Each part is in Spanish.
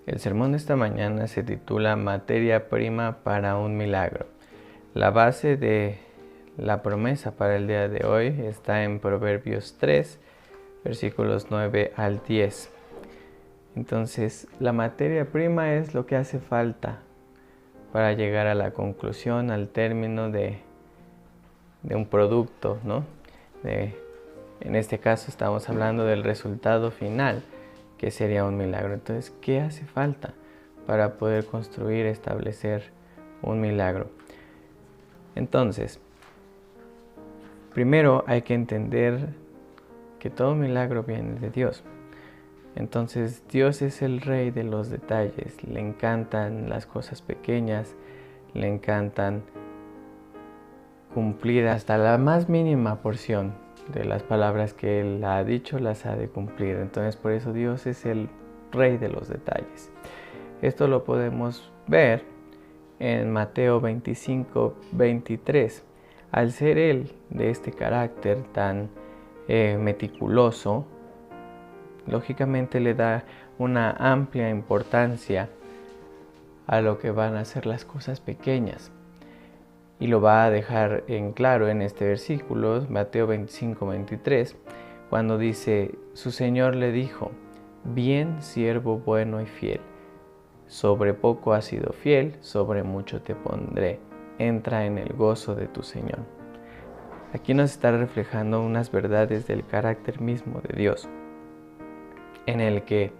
El sermón de esta mañana se titula Materia prima para un milagro. La base de la promesa para el día de hoy está en Proverbios 3, versículos 9 al 10. Entonces, la materia prima es lo que hace falta para llegar a la conclusión, al término de un producto, ¿no? En este caso estamos hablando del resultado final, que sería un milagro. Entonces, ¿qué hace falta para poder construir, establecer un milagro? Entonces, primero hay que entender que todo milagro viene de Dios. Entonces, Dios es el rey de los detalles. Le encantan las cosas pequeñas, le encantan cumplir hasta la más mínima porción de las palabras que Él ha dicho, las ha de cumplir. Entonces, por eso Dios es el rey de los detalles. Esto lo podemos ver en Mateo 25, 23. Al ser Él de este carácter tan meticuloso, lógicamente le da una amplia importancia a lo que van a ser las cosas pequeñas. Y lo va a dejar en claro en este versículo, Mateo 25, 23, cuando dice, su Señor le dijo, bien siervo bueno y fiel, sobre poco has sido fiel, sobre mucho te pondré, entra en el gozo de tu Señor. Aquí nos está reflejando unas verdades del carácter mismo de Dios, en el que,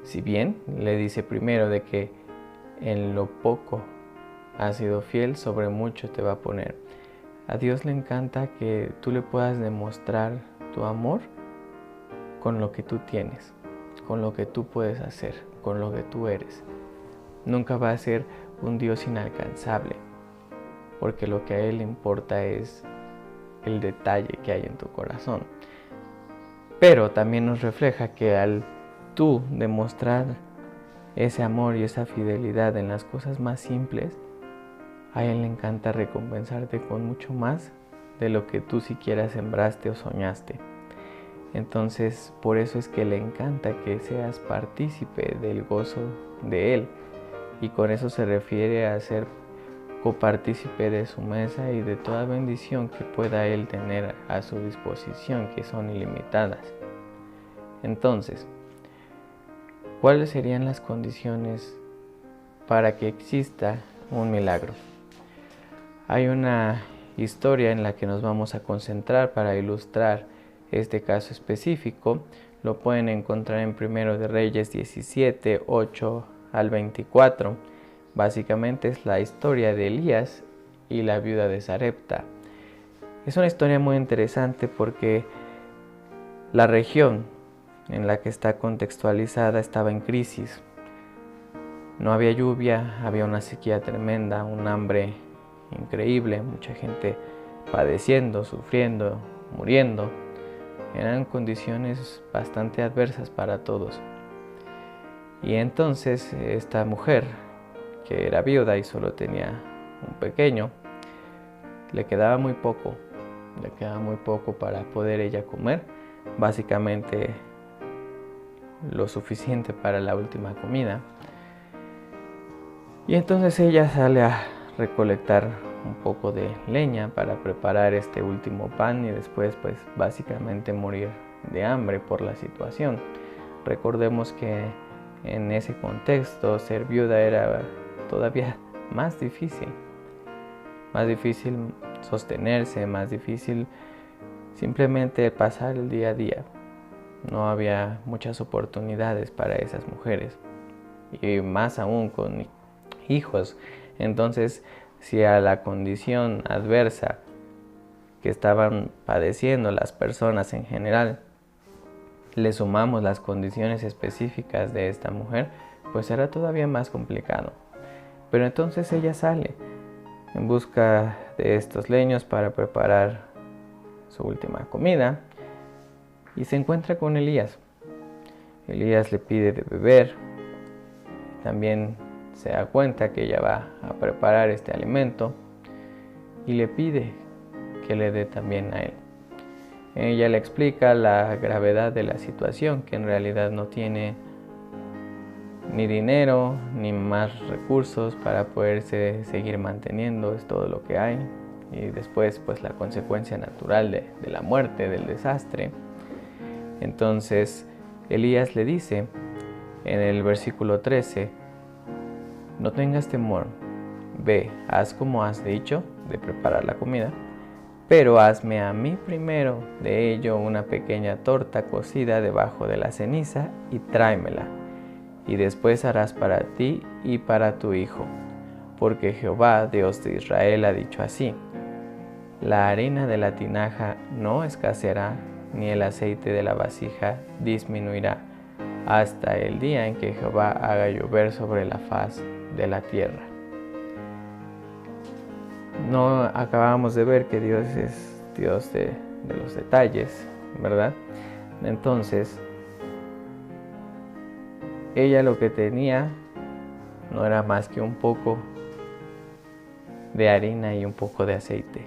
si bien le dice primero de que en lo poco has sido fiel, sobre mucho te va a poner. A Dios le encanta que tú le puedas demostrar tu amor con lo que tú tienes, con lo que tú puedes hacer, con lo que tú eres. Nunca va a ser un Dios inalcanzable, porque lo que a Él le importa es el detalle que hay en tu corazón. Pero también nos refleja que al tú demostrar ese amor y esa fidelidad en las cosas más simples, a Él le encanta recompensarte con mucho más de lo que tú siquiera sembraste o soñaste. Entonces, por eso es que le encanta que seas partícipe del gozo de Él. Y con eso se refiere a ser copartícipe de su mesa y de toda bendición que pueda Él tener a su disposición, que son ilimitadas. Entonces, ¿cuáles serían las condiciones para que exista un milagro? Hay una historia en la que nos vamos a concentrar para ilustrar este caso específico. Lo pueden encontrar en 1 de Reyes 17, 8 al 24. Básicamente es la historia de Elías y la viuda de Sarepta. Es una historia muy interesante porque la región en la que está contextualizada estaba en crisis. No había lluvia, había una sequía tremenda, un hambre increíble, mucha gente padeciendo, sufriendo, muriendo. Eran condiciones bastante adversas para todos. Y entonces esta mujer, que era viuda y solo tenía un pequeño, le quedaba muy poco para poder ella comer, básicamente lo suficiente para la última comida. Y entonces ella sale a recolectar un poco de leña para preparar este último pan y después pues básicamente morir de hambre por la situación. Recordemos que en ese contexto ser viuda era todavía más difícil sostenerse, más difícil simplemente pasar el día a día. No había muchas oportunidades para esas mujeres y más aún con hijos. Entonces, si a la condición adversa que estaban padeciendo las personas en general le sumamos las condiciones específicas de esta mujer, pues era todavía más complicado. Pero entonces ella sale en busca de estos leños para preparar su última comida y se encuentra con Elías. Elías le pide de beber. También se da cuenta que ella va a preparar este alimento y le pide que le dé también a él. Ella le explica la gravedad de la situación, que en realidad no tiene ni dinero, ni más recursos para poderse seguir manteniendo, es todo lo que hay. Y después pues la consecuencia natural de la muerte, del desastre. Entonces Elías le dice en el versículo 13, no tengas temor, ve, haz como has dicho de preparar la comida, pero hazme a mí primero de ello una pequeña torta cocida debajo de la ceniza y tráemela, y después harás para ti y para tu hijo, porque Jehová, Dios de Israel, ha dicho así, la harina de la tinaja no escaseará, ni el aceite de la vasija disminuirá, hasta el día en que Jehová haga llover sobre la faz de la tierra. No acabamos de ver que Dios es Dios de los detalles, ¿verdad? Entonces, ella lo que tenía no era más que un poco de harina y un poco de aceite.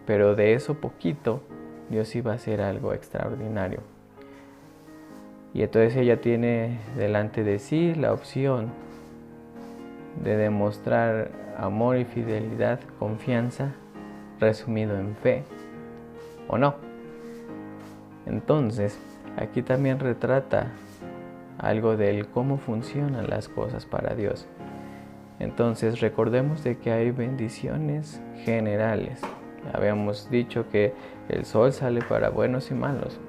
Pero de eso poquito, Dios iba a hacer algo extraordinario. Y entonces ella tiene delante de sí la opción de demostrar amor y fidelidad, confianza, resumido en fe, o no. Entonces, aquí también retrata algo del cómo funcionan las cosas para Dios. Entonces, recordemos de que hay bendiciones generales. Habíamos dicho que el sol sale para buenos y malos,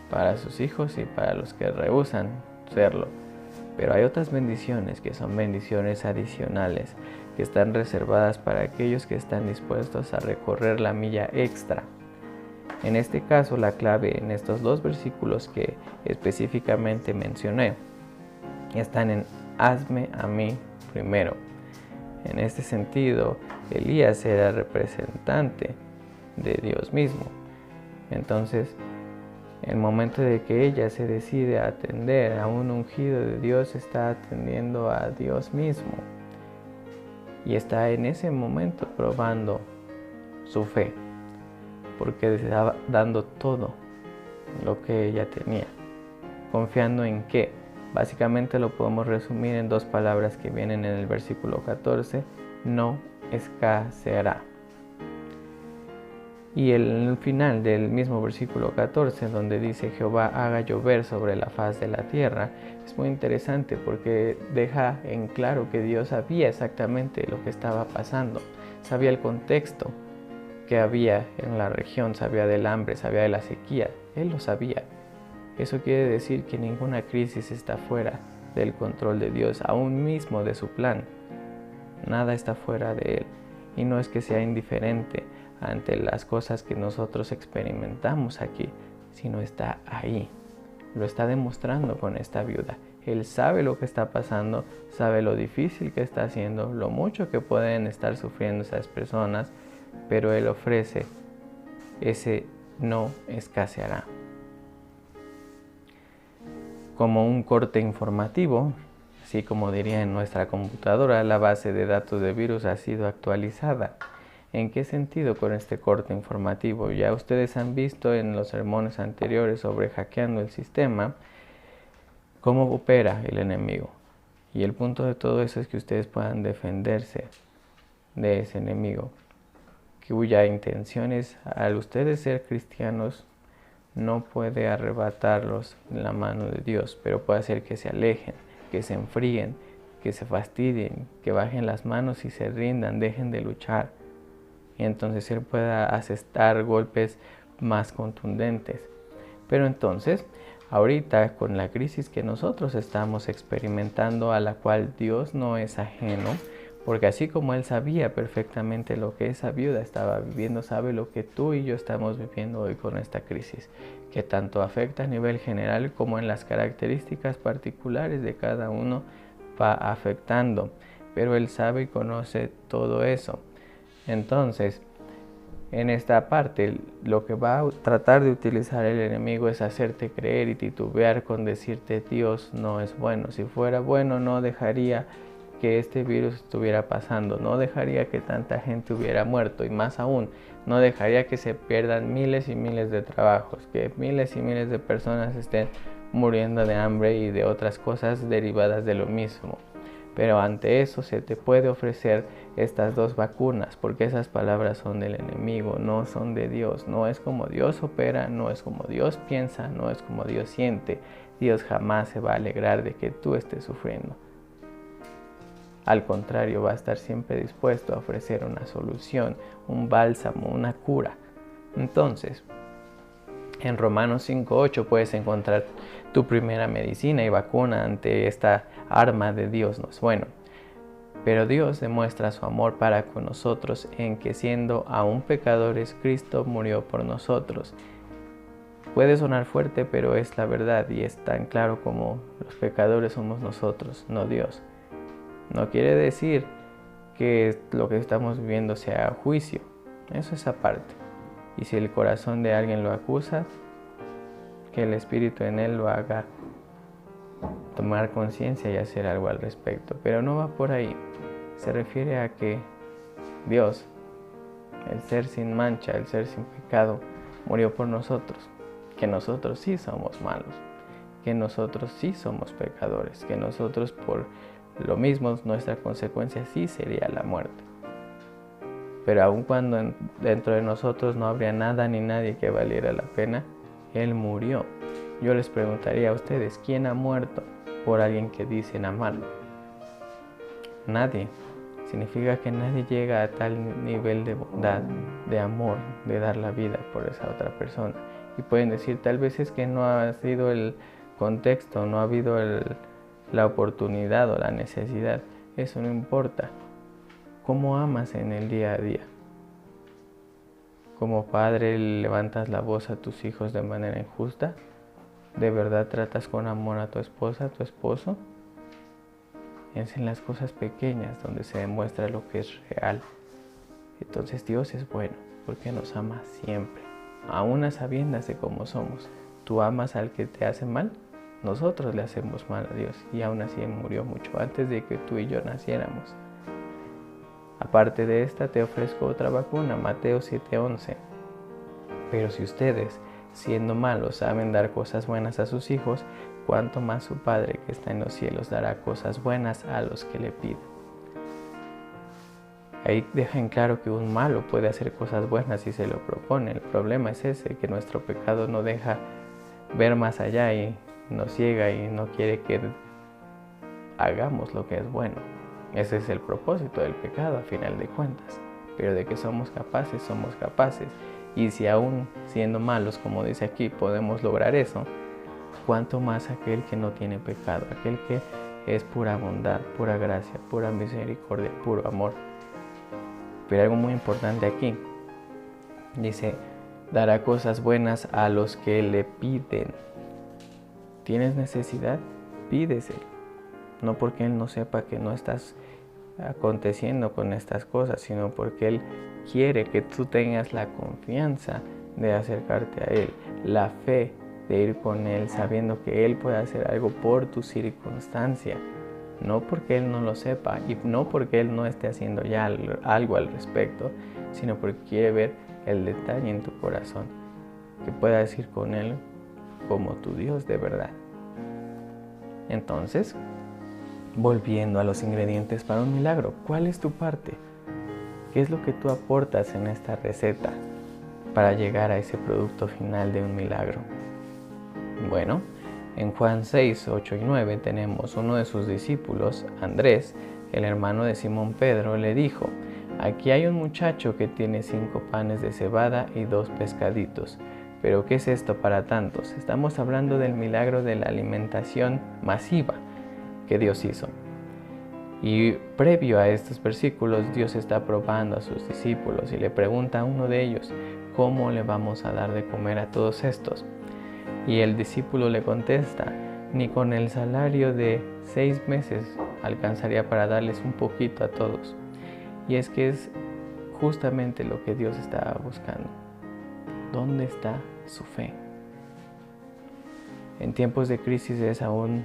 para sus hijos y para los que rehúsan serlo. Pero hay otras bendiciones que son bendiciones adicionales, que están reservadas para aquellos que están dispuestos a recorrer la milla extra. En este caso, la clave en estos dos versículos que específicamente mencioné están en hazme a mí primero. En este sentido, Elías era representante de Dios mismo. Entonces, el momento de que ella se decide a atender a un ungido de Dios, está atendiendo a Dios mismo. Y está en ese momento probando su fe, porque estaba dando todo lo que ella tenía. Confiando en que, básicamente lo podemos resumir en dos palabras que vienen en el versículo 14, no escaseará. Y el final del mismo versículo 14, donde dice Jehová haga llover sobre la faz de la tierra, es muy interesante porque deja en claro que Dios sabía exactamente lo que estaba pasando, sabía el contexto que había en la región, sabía del hambre, sabía de la sequía, Él lo sabía. Eso quiere decir que ninguna crisis está fuera del control de Dios, aún mismo de su plan. Nada está fuera de Él, y no es que sea indiferente ante las cosas que nosotros experimentamos aquí, sino está ahí. Lo está demostrando con esta viuda. Él sabe lo que está pasando, sabe lo difícil que está haciendo, lo mucho que pueden estar sufriendo esas personas, pero Él ofrece ese no escaseará. Como un corte informativo, así como diría en nuestra computadora, la base de datos de virus ha sido actualizada. ¿En qué sentido con este corte informativo? Ya ustedes han visto en los sermones anteriores sobre hackeando el sistema cómo opera el enemigo. Y el punto de todo eso es que ustedes puedan defenderse de ese enemigo, cuya intención es, al ustedes ser cristianos, no puede arrebatarlos en la mano de Dios, pero puede hacer que se alejen, que se enfríen, que se fastidien, que bajen las manos y se rindan, dejen de luchar. Y entonces Él pueda asestar golpes más contundentes. Pero entonces, ahorita con la crisis que nosotros estamos experimentando, a la cual Dios no es ajeno, porque así como Él sabía perfectamente lo que esa viuda estaba viviendo, sabe lo que tú y yo estamos viviendo hoy con esta crisis, que tanto afecta a nivel general como en las características particulares de cada uno va afectando. Pero Él sabe y conoce todo eso. Entonces, en esta parte, lo que va a tratar de utilizar el enemigo es hacerte creer y titubear con decirte Dios no es bueno. Si fuera bueno, no dejaría que este virus estuviera pasando, no dejaría que tanta gente hubiera muerto, y más aún, no dejaría que se pierdan miles y miles de trabajos, que miles y miles de personas estén muriendo de hambre y de otras cosas derivadas de lo mismo. Pero ante eso se te puede ofrecer estas dos vacunas, porque esas palabras son del enemigo, no son de Dios. No es como Dios opera, no es como Dios piensa, no es como Dios siente. Dios jamás se va a alegrar de que tú estés sufriendo. Al contrario, va a estar siempre dispuesto a ofrecer una solución, un bálsamo, una cura. Entonces, en Romanos 5:8 puedes encontrar tu primera medicina y vacuna ante esta arma de Dios no es bueno. Pero Dios demuestra su amor para con nosotros en que siendo aún pecadores, Cristo murió por nosotros. Puede sonar fuerte, pero es la verdad y es tan claro como los pecadores somos nosotros, no Dios. No quiere decir que lo que estamos viviendo sea juicio, eso es aparte. Y si el corazón de alguien lo acusa, que el Espíritu en él lo haga tomar conciencia y hacer algo al respecto. Pero no va por ahí. Se refiere a que Dios, el ser sin mancha, el ser sin pecado, murió por nosotros. Que nosotros sí somos malos. Que nosotros sí somos pecadores. Que nosotros por lo mismo nuestra consecuencia sí sería la muerte. Pero aun cuando dentro de nosotros no habría nada ni nadie que valiera la pena, Él murió. Yo les preguntaría a ustedes, ¿quién ha muerto por alguien que dicen amar? Nadie. Significa que nadie llega a tal nivel de bondad, de amor, de dar la vida por esa otra persona. Y pueden decir, tal vez es que no ha sido el contexto, no ha habido la oportunidad o la necesidad. Eso no importa. ¿Cómo amas en el día a día? Como padre, ¿levantas la voz a tus hijos de manera injusta? ¿De verdad tratas con amor a tu esposa, a tu esposo? Es en las cosas pequeñas donde se demuestra lo que es real. Entonces Dios es bueno porque nos ama siempre, aún a sabiendas de cómo somos. ¿Tú amas al que te hace mal? Nosotros le hacemos mal a Dios y aún así Él murió mucho antes de que tú y yo naciéramos. Aparte de esta, te ofrezco otra vacuna, Mateo 7:11. Pero si ustedes, siendo malos, saben dar cosas buenas a sus hijos, cuánto más su Padre que está en los cielos dará cosas buenas a los que le piden. Ahí dejan claro que un malo puede hacer cosas buenas si se lo propone. El problema es ese, que nuestro pecado no deja ver más allá y nos ciega y no quiere que hagamos lo que es bueno. Ese es el propósito del pecado a final de cuentas. Pero de que somos capaces, somos capaces. Y si aún siendo malos, como dice aquí, podemos lograr eso, cuánto más aquel que no tiene pecado, aquel que es pura bondad, pura gracia, pura misericordia, puro amor. Pero algo muy importante aquí, dice, dará cosas buenas a los que le piden. ¿Tienes necesidad? Pídese. No porque Él no sepa que no estás aconteciendo con estas cosas, sino porque Él quiere que tú tengas la confianza de acercarte a Él, la fe de ir con Él, sabiendo que Él puede hacer algo por tu circunstancia, no porque Él no lo sepa y no porque Él no esté haciendo ya algo al respecto, sino porque quiere ver el detalle en tu corazón, que puedas ir con Él como tu Dios de verdad. Entonces, volviendo a los ingredientes para un milagro, ¿cuál es tu parte? ¿Qué es lo que tú aportas en esta receta para llegar a ese producto final de un milagro? Bueno, en Juan 6, 8 y 9 tenemos uno de sus discípulos, Andrés, el hermano de Simón Pedro, le dijo, aquí hay un muchacho que tiene 5 panes de cebada y 2 pescaditos. ¿Pero qué es esto para tantos? Estamos hablando del milagro de la alimentación masiva que Dios hizo. Y previo a estos versículos, Dios está probando a sus discípulos y le pregunta a uno de ellos, ¿cómo le vamos a dar de comer a todos estos? Y el discípulo le contesta, ni con el salario de 6 meses alcanzaría para darles un poquito a todos. Y es que es justamente lo que Dios estaba buscando. ¿Dónde está su fe? En tiempos de crisis es aún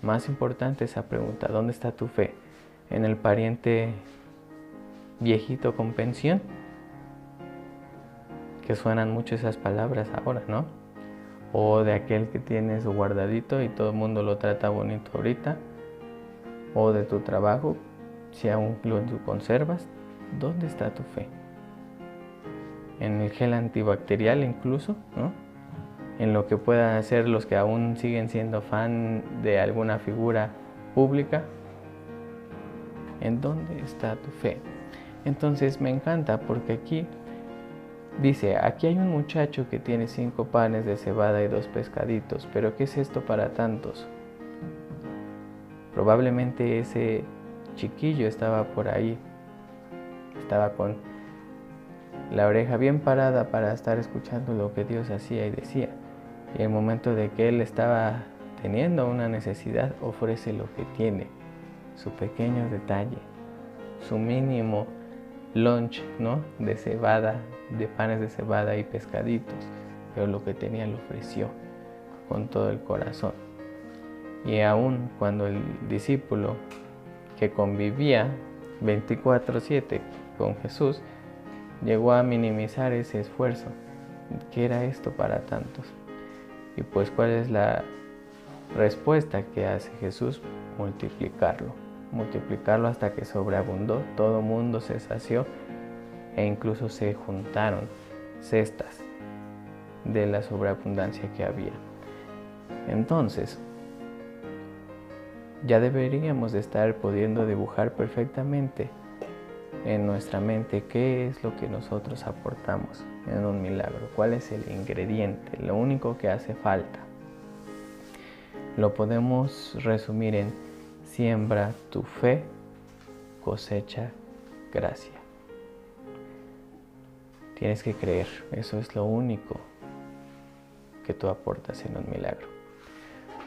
más importante esa pregunta, ¿dónde está tu fe? ¿En el pariente viejito con pensión? Que suenan mucho esas palabras ahora, ¿no? o de aquel que tiene su guardadito y todo el mundo lo trata bonito ahorita, o de tu trabajo, si aún lo conservas. ¿Dónde está tu fe? En el gel antibacterial incluso, ¿no? En lo que puedan hacer los que aún siguen siendo fan de alguna figura pública. ¿En dónde está tu fe? Entonces me encanta porque aquí dice, aquí hay un muchacho que tiene 5 panes de cebada y 2 pescaditos, pero ¿qué es esto para tantos? Probablemente ese chiquillo estaba por ahí, estaba con la oreja bien parada para estar escuchando lo que Dios hacía y decía. Y en el momento de que él estaba teniendo una necesidad, ofrece lo que tiene, su pequeño detalle, su mínimo lunch, ¿no? De cebada, de panes de cebada y pescaditos, pero lo que tenía lo ofreció con todo el corazón. Y aún cuando el discípulo que convivía 24/7 con Jesús llegó a minimizar ese esfuerzo, ¿qué era esto para tantos? Y pues ¿cuál es la respuesta que hace Jesús? Multiplicarlo hasta que sobreabundó, todo mundo se sació e incluso se juntaron cestas de la sobreabundancia que había. Entonces, ya deberíamos de estar pudiendo dibujar perfectamente en nuestra mente qué es lo que nosotros aportamos en un milagro, cuál es el ingrediente, lo único que hace falta. Lo podemos resumir en: siembra tu fe, cosecha gracia. Tienes que creer, eso es lo único que tú aportas en un milagro.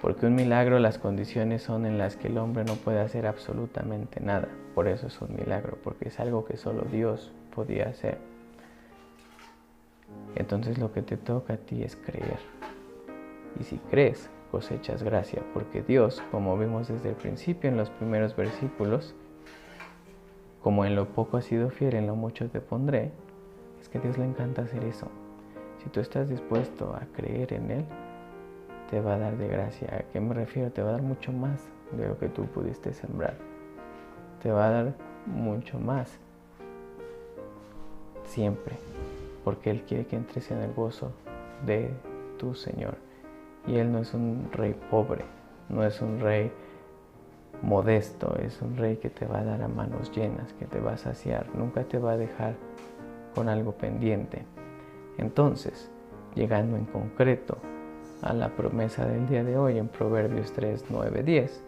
Porque un milagro, las condiciones son en las que el hombre no puede hacer absolutamente nada. Por eso es un milagro, porque es algo que solo Dios podía hacer. Entonces lo que te toca a ti es creer. Y si crees, cosechas gracia, porque Dios, como vimos desde el principio en los primeros versículos, como en lo poco has sido fiel, en lo mucho te pondré, es que a Dios le encanta hacer eso. Si tú estás dispuesto a creer en Él, te va a dar de gracia. ¿A qué me refiero? Te va a dar mucho más de lo que tú pudiste sembrar. Te va a dar mucho más. Siempre. Porque Él quiere que entres en el gozo de tu Señor. Y Él no es un rey pobre. No es un rey modesto. Es un rey que te va a dar a manos llenas, que te va a saciar. Nunca te va a dejar con algo pendiente. Entonces, llegando en concreto a la promesa del día de hoy en Proverbios 3, 9, 10.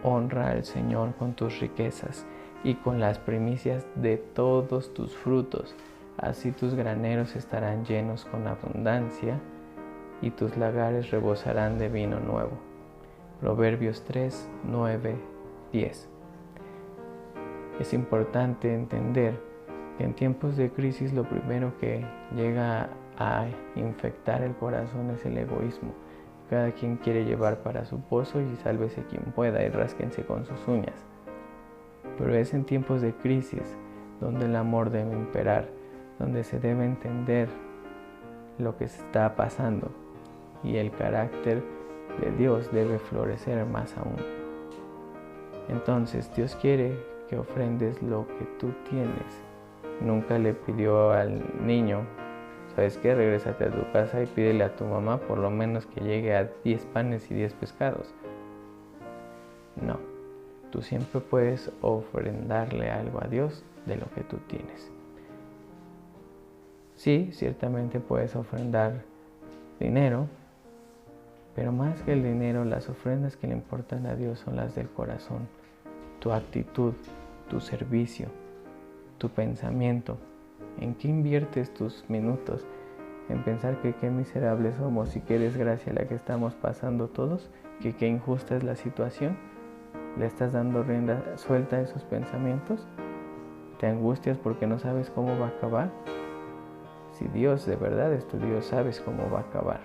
Honra al Señor con tus riquezas y con las primicias de todos tus frutos. Así tus graneros estarán llenos con abundancia y tus lagares rebosarán de vino nuevo. Proverbios 3, 9, 10. Es importante entender que en tiempos de crisis lo primero que llega a infectar el corazón es el egoísmo. Cada quien quiere llevar para su pozo y sálvese quien pueda y rásquense con sus uñas. Pero es en tiempos de crisis donde el amor debe imperar, donde se debe entender lo que se está pasando y el carácter de Dios debe florecer más aún. Entonces Dios quiere que ofrendes lo que tú tienes. Nunca le pidió al niño: ¿sabes qué? Regrésate a tu casa y pídele a tu mamá por lo menos que llegue a 10 panes y 10 pescados. No, tú siempre puedes ofrendarle algo a Dios de lo que tú tienes. Sí, ciertamente puedes ofrendar dinero, pero más que el dinero, las ofrendas que le importan a Dios son las del corazón, tu actitud, tu servicio, tu pensamiento. ¿En qué inviertes tus minutos? ¿En pensar que qué miserables somos y que eres gracia la que estamos pasando todos? ¿Que qué injusta es la situación? ¿Le estás dando rienda suelta a esos pensamientos? ¿Te angustias porque no sabes cómo va a acabar? Si Dios de verdad es tu Dios, sabes cómo va a acabar.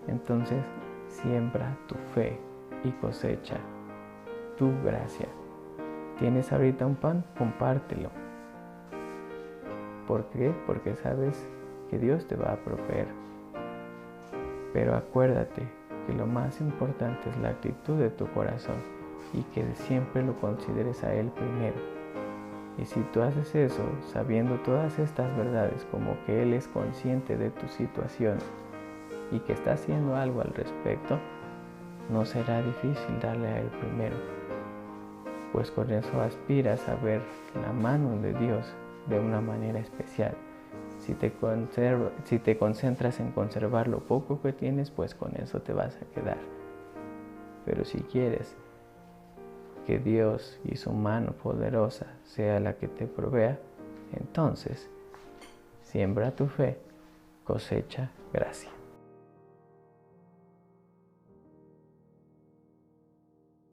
Entonces, siembra tu fe y cosecha tu gracia. ¿Tienes ahorita un pan? Compártelo. ¿Por qué? Porque sabes que Dios te va a proveer. Pero acuérdate que lo más importante es la actitud de tu corazón y que siempre lo consideres a Él primero. Y si tú haces eso, sabiendo todas estas verdades, como que Él es consciente de tu situación y que está haciendo algo al respecto, no será difícil darle a Él primero, pues con eso aspiras a ver la mano de Dios de una manera especial. Si te concentras en conservar lo poco que tienes, pues con eso te vas a quedar. Pero si quieres que Dios y su mano poderosa sea la que te provea, entonces siembra tu fe, cosecha gracia.